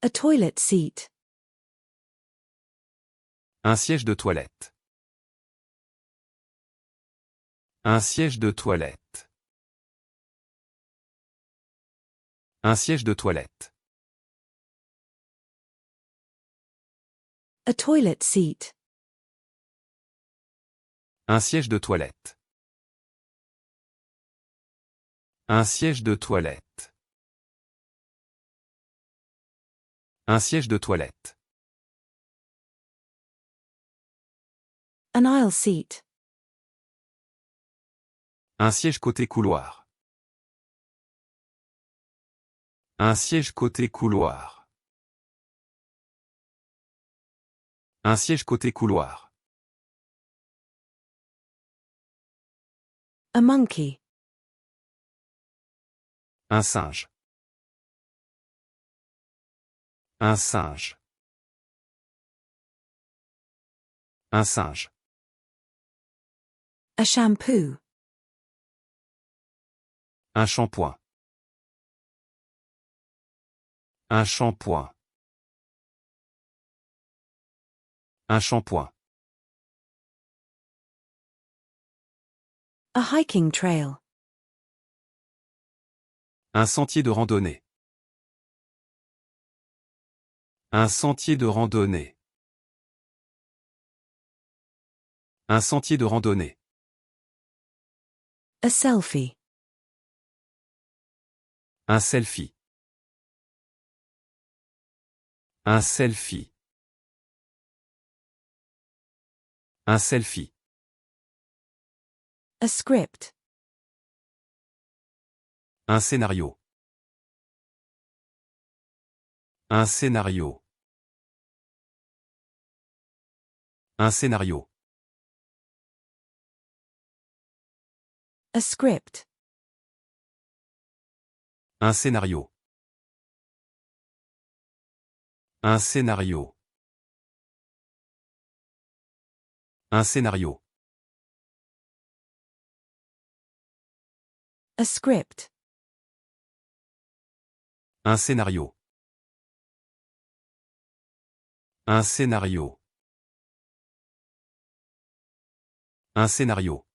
A toilet seat. Un siège de toilette. Un siège de toilette. Un siège de toilette. A toilet seat. Un siège de toilette. Un siège de toilette. Un siège de toilette. An aisle seat. Un siège côté couloir. Un siège côté couloir. Un siège côté couloir. A monkey. Un singe. Un singe. Un singe. A shampoo. Un shampoing. Un shampoing. Un shampoing. A hiking trail. Un sentier de randonnée. Un sentier de randonnée. Un sentier de randonnée. A selfie. Un selfie. Un selfie. Un selfie. A script. Un scénario. Un scénario. Un scénario. A script. Un scénario. Un scénario. Un scénario. A script. Un scénario. Un scénario. Un scénario.